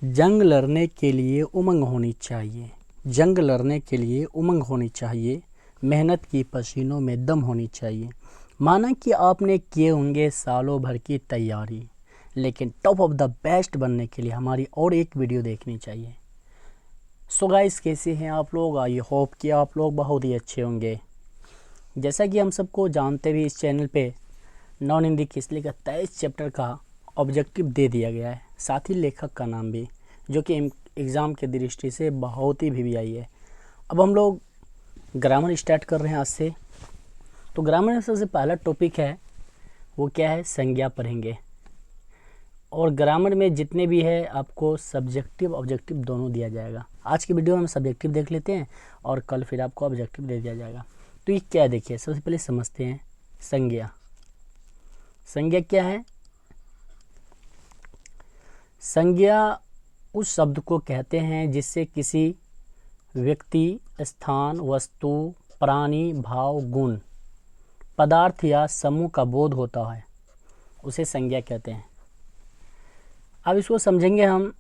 जंग लड़ने के लिए उमंग होनी चाहिए। जंग लड़ने के लिए उमंग होनी चाहिए, मेहनत की पसीनों में दम होनी चाहिए। माना कि आपने किए होंगे सालों भर की तैयारी, लेकिन टॉप ऑफ द बेस्ट बनने के लिए हमारी और एक वीडियो देखनी चाहिए। सो गाइस, कैसे हैं आप लोग? आई होप कि आप लोग बहुत ही अच्छे होंगे। जैसा कि हम सबको जानते भी, इस चैनल पे नॉन हिंदी किसली का 23 चैप्टर का ऑब्जेक्टिव दे दिया गया है, साथ ही लेखक का नाम भी, जो कि एग्ज़ाम के दृष्टि से बहुत ही वीवीआई है। अब हम लोग ग्रामर स्टार्ट कर रहे हैं आज से। तो ग्रामर में सबसे पहला टॉपिक है वो क्या है? संज्ञा पढ़ेंगे। और ग्रामर में जितने भी है आपको सब्जेक्टिव ऑब्जेक्टिव दोनों दिया जाएगा। आज की वीडियो में हम सब्जेक्टिव देख लेते हैं और कल फिर आपको ऑब्जेक्टिव दे दिया जाएगा। तो ये क्या देखिए, सबसे पहले समझते हैं संज्ञा। संज्ञा क्या है? संज्ञा उस शब्द को कहते हैं जिससे किसी व्यक्ति, स्थान, वस्तु, प्राणी, भाव, गुण, पदार्थ या समूह का बोध होता है, उसे संज्ञा कहते हैं। अब इसको समझेंगे हम,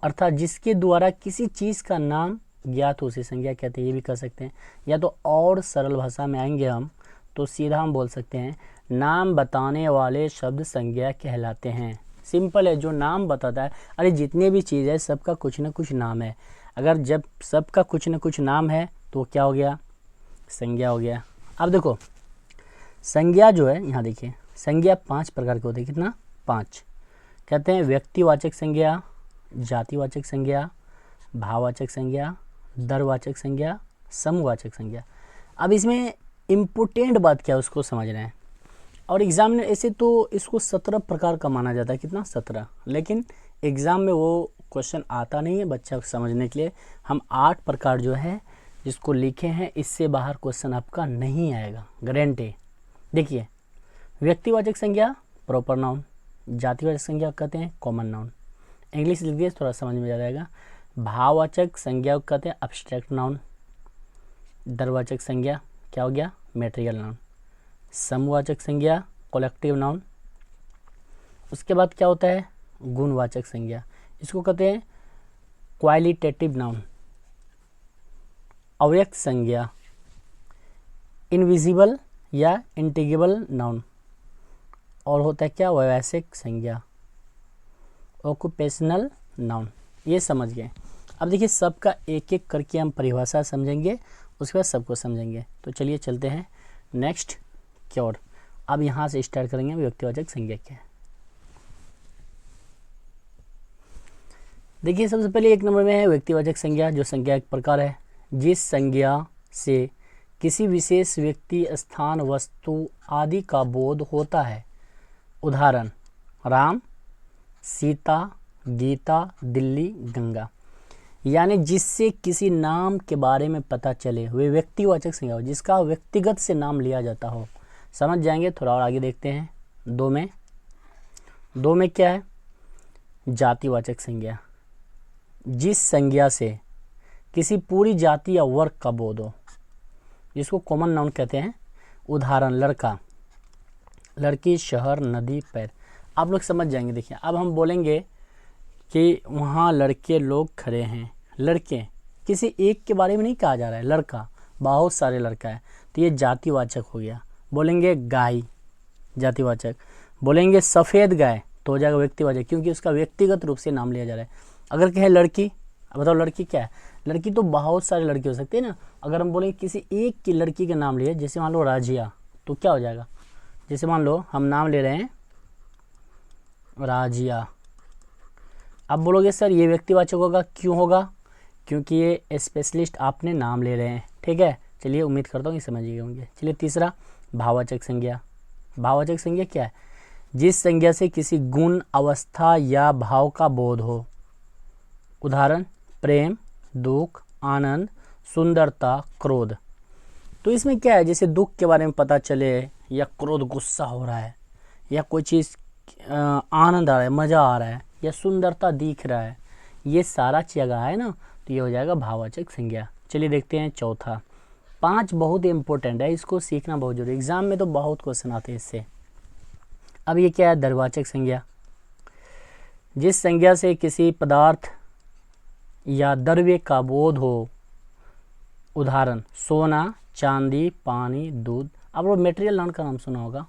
अर्थात जिसके द्वारा किसी चीज़ का नाम ज्ञात हो उसे संज्ञा कहते हैं, ये भी कह सकते हैं। या तो और सरल भाषा में आएंगे हम तो सीधा हम बोल सकते हैं नाम बताने वाले शब्द संज्ञा कहलाते हैं। सिंपल है, जो नाम बताता है। अरे जितने भी चीज़ है सबका कुछ न कुछ नाम है। अगर जब सबका कुछ न कुछ नाम है तो क्या हो गया? संज्ञा हो गया। अब देखो संज्ञा जो है, यहाँ देखिए संज्ञा 5 प्रकार की होती है। कितना? 5। कहते हैं व्यक्तिवाचक संज्ञा, जातिवाचक संज्ञा, भाववाचक संज्ञा, दरवाचक संज्ञा, समूहवाचक संज्ञा। अब इसमें इम्पोर्टेंट बात क्या है उसको समझना है। और एग्ज़ाम में ऐसे तो इसको 17 प्रकार का माना जाता है। कितना? 17। लेकिन एग्ज़ाम में वो क्वेश्चन आता नहीं है बच्चा को समझने के लिए। हम 8 प्रकार जो है जिसको लिखे हैं, इससे बाहर क्वेश्चन आपका नहीं आएगा, गारंटी। देखिए, व्यक्तिवाचक संज्ञा प्रॉपर नाउन, जातिवाचक संज्ञा कहते हैं कॉमन नाउन। इंग्लिश लिख दिए थोड़ा समझ में आ जाएगा। भाववाचक संज्ञा कहते हैं अब्स्ट्रैक्ट नाउन। दरवाचक संज्ञा क्या हो गया? Material noun. समूहवाचक संज्ञा कलेक्टिव नाउन। उसके बाद क्या होता है? गुणवाचक संज्ञा, इसको कहते हैं क्वालिटेटिव नाउन। अव्यक्त संज्ञा इनविजिबल या इंटेजिबल नाउन। और होता है क्या? वैश्विक संज्ञा ऑक्यूपेशनल नाउन। ये समझ गए। अब देखिए सबका एक एक करके हम परिभाषा समझेंगे, उसके बाद सबको समझेंगे। तो चलिए चलते हैं नेक्स्ट की ओर। अब यहाँ से स्टार्ट करेंगे व्यक्तिवाचक संज्ञा क्या है। देखिए सबसे पहले 1 नंबर में है व्यक्तिवाचक संज्ञा, जो संज्ञा एक प्रकार है जिस संज्ञा से किसी विशेष व्यक्ति, स्थान, वस्तु आदि का बोध होता है। उदाहरण राम, सीता, गीता, दिल्ली, गंगा। यानी जिससे किसी नाम के बारे में पता चले, वे व्यक्तिवाचक संज्ञा हो, जिसका व्यक्तिगत से नाम लिया जाता हो। समझ जाएंगे। थोड़ा और आगे देखते हैं। 2 में क्या है? जातिवाचक संज्ञा, जिस संज्ञा से किसी पूरी जाति या वर्ग का बोध हो, जिसको कॉमन नाउन कहते हैं। उदाहरण लड़का, लड़की, शहर, नदी, पैर। आप लोग समझ जाएंगे। देखिए अब हम बोलेंगे कि वहाँ लड़के लोग खड़े हैं। लड़के किसी एक के बारे में नहीं कहा जा रहा है, लड़का, बहुत सारे लड़का है, तो ये जातिवाचक हो गया। बोलेंगे गाय, जातिवाचक। बोलेंगे सफ़ेद गाय तो हो जाएगा व्यक्तिवाचक, क्योंकि उसका व्यक्तिगत रूप से नाम लिया जा रहा है। अगर कहें लड़की, अब बताओ लड़की क्या है? लड़की तो बहुत सारे लड़के हो सकते हैं ना। अगर हम बोलेंगे किसी एक की लड़की का नाम लिए, जैसे मान लो राजिया, तो क्या हो जाएगा? जैसे मान लो हम नाम ले रहे हैं राजिया। अब बोलोगे सर ये व्यक्तिवाचक होगा, क्यों होगा? क्योंकि ये स्पेशलिस्ट आपने नाम ले रहे हैं। ठीक है, चलिए उम्मीद करता हूँ कि समझ गए होंगे। चलिए तीसरा, भाववाचक संज्ञा। भाववाचक संज्ञा क्या है? जिस संज्ञा से किसी गुण, अवस्था या भाव का बोध हो। उदाहरण प्रेम, दुख, आनंद, सुंदरता, क्रोध। तो इसमें क्या है? जैसे दुख के बारे में पता चले, या क्रोध गुस्सा हो रहा है, या कोई चीज़ आनंद आ रहा है, मज़ा आ रहा है, या सुंदरता दिख रहा है, ये सारा जगह है ना, तो ये हो जाएगा भाववाचक संज्ञा। चलिए देखते हैं चौथा। 5 बहुत इंपॉर्टेंट है, इसको सीखना बहुत जरूरी है। एग्जाम में तो बहुत क्वेश्चन आते हैं इससे। अब ये क्या है? दरवाचक संज्ञा, जिस संज्ञा से किसी पदार्थ, या द्रव्य का बोध हो। उदाहरण सोना, चांदी, पानी, दूध। अब वो मेटेरियल नाउन का नाम सुना होगा।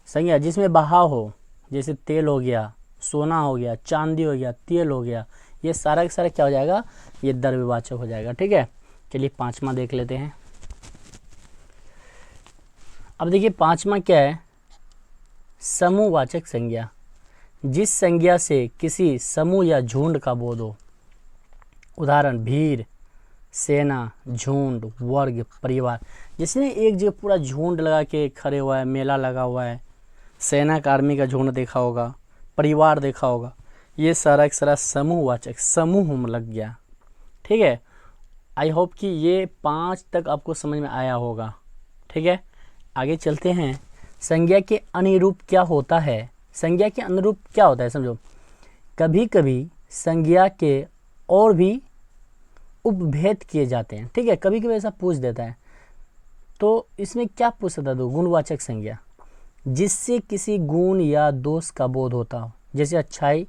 संज्ञा जिसमें बहाव हो, जैसे तेल हो गया, सोना हो गया, चांदी हो गया, तेल हो गया, ये सारा का सारा क्या हो जाएगा, ये द्रव्यवाचक हो जाएगा। ठीक है, चलिए पांचवा देख लेते हैं। अब देखिए पांचवा क्या है, समूहवाचक संज्ञा। जिस संज्ञा से किसी समूह या झुंड का बोध हो। उदाहरण भीड़, सेना, झुंड, वर्ग, परिवार। जिसने एक जगह पूरा झुंड लगा के खड़े हुआ है, मेला लगा हुआ है, सेना का आर्मी का झुंड देखा होगा, परिवार देखा होगा, ये सारा एक सारा समूहवाचक, समूह में लग गया। ठीक है, आई होप कि ये 5 तक आपको समझ में आया होगा। ठीक है, आगे चलते हैं। संज्ञा के अनुरूप क्या होता है। संज्ञा के अनुरूप क्या होता है समझो। कभी कभी संज्ञा के और भी उपभेद किए जाते हैं। ठीक है, कभी कभी ऐसा पूछ देता है, तो इसमें क्या पूछ सकता है, गुणवाचक संज्ञा जिससे किसी गुण या दोष का बोध होता हो, जैसे अच्छाई,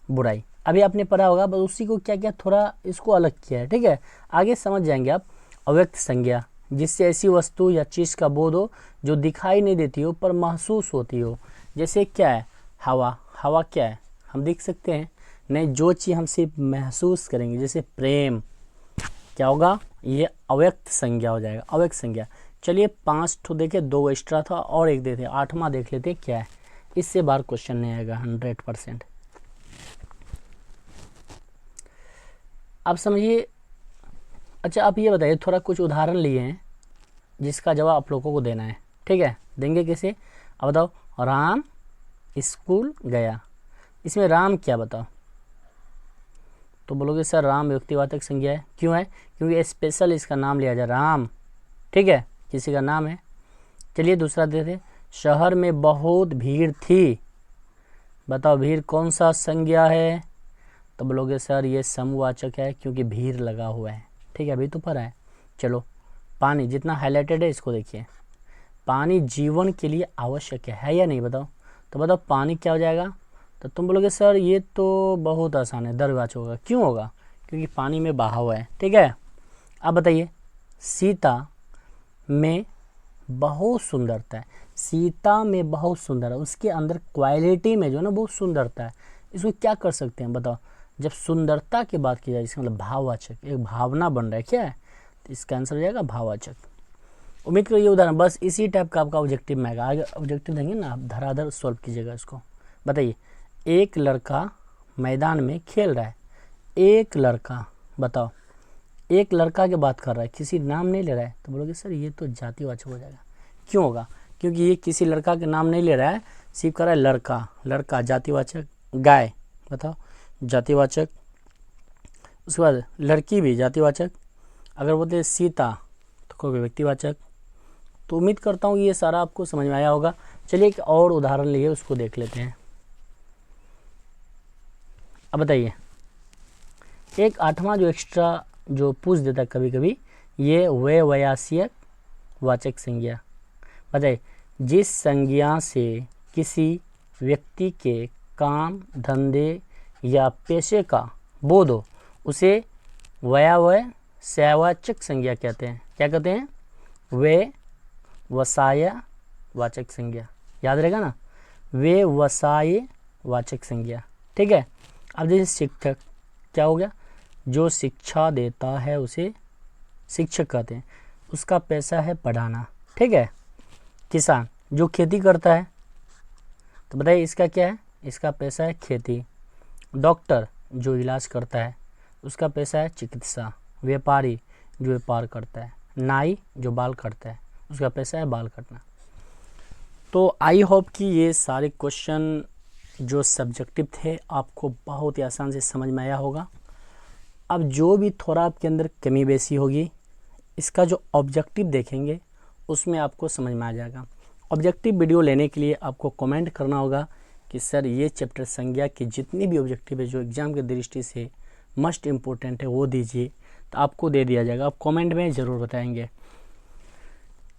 बुराई। अभी आपने पढ़ा होगा, बस उसी को क्या क्या थोड़ा इसको अलग किया है। ठीक है, आगे समझ जाएंगे आप। अव्यक्त संज्ञा जिससे ऐसी वस्तु या चीज़ का बोध हो जो दिखाई नहीं देती हो पर महसूस होती हो। जैसे क्या है, हवा। हवा क्या है, हम देख सकते हैं नहीं, जो चीज़ हम सिर्फ महसूस करेंगे, जैसे प्रेम, क्या होगा, ये अव्यक्त संज्ञा हो जाएगा, अव्यक्त संज्ञा। चलिए 5 ठो देखे, 2 एक्स्ट्रा था और एक देते, 8वां देख लेते हैं क्या है। इससे बाहर क्वेश्चन नहीं आएगा 100%। अब समझिए। अच्छा आप ये बताइए, थोड़ा कुछ उदाहरण लिए हैं जिसका जवाब आप लोगों को देना है। ठीक है, देंगे कैसे, अब बताओ। राम स्कूल गया, इसमें राम क्या बताओ, तो बोलोगे सर राम व्यक्तिवाचक संज्ञा है। क्यों है, क्योंकि स्पेशल इसका नाम लिया जाए, राम। ठीक है, किसी का नाम है। चलिए दूसरा देते, शहर में बहुत भीड़ थी, बताओ भीड़ कौन सा संज्ञा है, तो बोलोगे सर ये समूहवाचक है क्योंकि भीड़ लगा हुआ है। ठीक है, अभी तो पढ़ा है। चलो पानी, जितना हाईलाइटेड है इसको देखिए, पानी जीवन के लिए आवश्यक है या नहीं, बताओ। तो बताओ पानी क्या हो जाएगा, तो तुम बोलोगे सर ये तो बहुत आसान है, द्रव्यवाचक होगा। क्यों होगा, क्योंकि पानी में बहाव है। ठीक है, अब बताइए, सीता में बहुत सुंदरता है। सीता में बहुत सुंदर है, उसके अंदर क्वालिटी में जो है ना बहुत सुंदरता है। इसको क्या कर सकते हैं बताओ, जब सुंदरता की बात की जाए, इसका मतलब भाववाचक, एक भावना बन रहा है, क्या है, तो इसका आंसर हो जाएगा भाववाचक। उम्मीद करो ये उदाहरण बस इसी टाइप का आपका ऑब्जेक्टिव में आएगा। आगे ऑब्जेक्टिव देंगे ना, आप धराधर सॉल्व कीजिएगा इसको। बताइए, एक लड़का मैदान में खेल रहा है। एक लड़का, बताओ, एक लड़का की बात कर रहा है, किसी नाम नहीं ले रहा है, तो बोलोगे सर ये तो जातिवाचक हो जाएगा। क्यों होगा, क्योंकि ये किसी लड़का के नाम नहीं ले रहा है, सिर्फ कर रहा है लड़का। लड़का जातिवाचक, गाय बताओ जातिवाचक, उसके बाद लड़की भी जातिवाचक, अगर बोलते सीता तो कोई व्यक्तिवाचक। तो उम्मीद करता हूँ ये सारा आपको समझ में आया होगा। चलिए एक और उदाहरण लिए उसको देख लेते हैं। अब बताइए, एक 8वां जो एक्स्ट्रा जो पूछ देता है कभी कभी, ये व्यवसायिक वाचक संज्ञा। बताइए, जिस संज्ञा से किसी व्यक्ति के काम, धंधे या पेशे का बोध हो उसे व्यवसायवाचक संज्ञा कहते हैं। क्या कहते हैं, व्यवसायवाचक संज्ञा। याद रहेगा ना, व्यवसायवाचक संज्ञा। ठीक है, अब जैसे शिक्षक, क्या हो गया, जो शिक्षा देता है उसे शिक्षक कहते हैं, उसका पैसा है पढ़ाना। ठीक है, किसान जो खेती करता है, तो बताइए इसका क्या है, इसका पैसा है खेती। डॉक्टर जो इलाज करता है, उसका पैसा है चिकित्सा। व्यापारी जो व्यापार करता है। नाई जो बाल काटता है, उसका पैसा है बाल काटना। तो आई होप कि ये सारे क्वेश्चन जो सब्जेक्टिव थे आपको बहुत ही आसान से समझ में आया होगा। अब जो भी थोड़ा आपके अंदर कमी बेसी होगी, इसका जो ऑब्जेक्टिव देखेंगे उसमें आपको समझ में आ जाएगा। ऑब्जेक्टिव वीडियो लेने के लिए आपको कमेंट करना होगा कि सर ये चैप्टर संज्ञा के जितने भी ऑब्जेक्टिव है जो एग्ज़ाम की दृष्टि से मस्ट इम्पोर्टेंट है वो दीजिए, तो आपको दे दिया जाएगा। आप कमेंट में ज़रूर बताएंगे।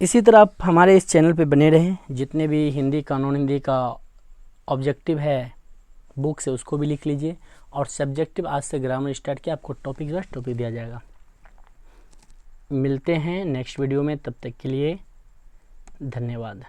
इसी तरह आप हमारे इस चैनल पे बने रहें। जितने भी हिंदी, कानून हिंदी का ऑब्जेक्टिव है बुक से उसको भी लिख लीजिए। और सब्जेक्टिव आज से ग्रामर स्टार्ट किया, आपको टॉपिक वाइज टॉपिक दिया जाएगा। मिलते हैं नेक्स्ट वीडियो में, तब तक के लिए धन्यवाद।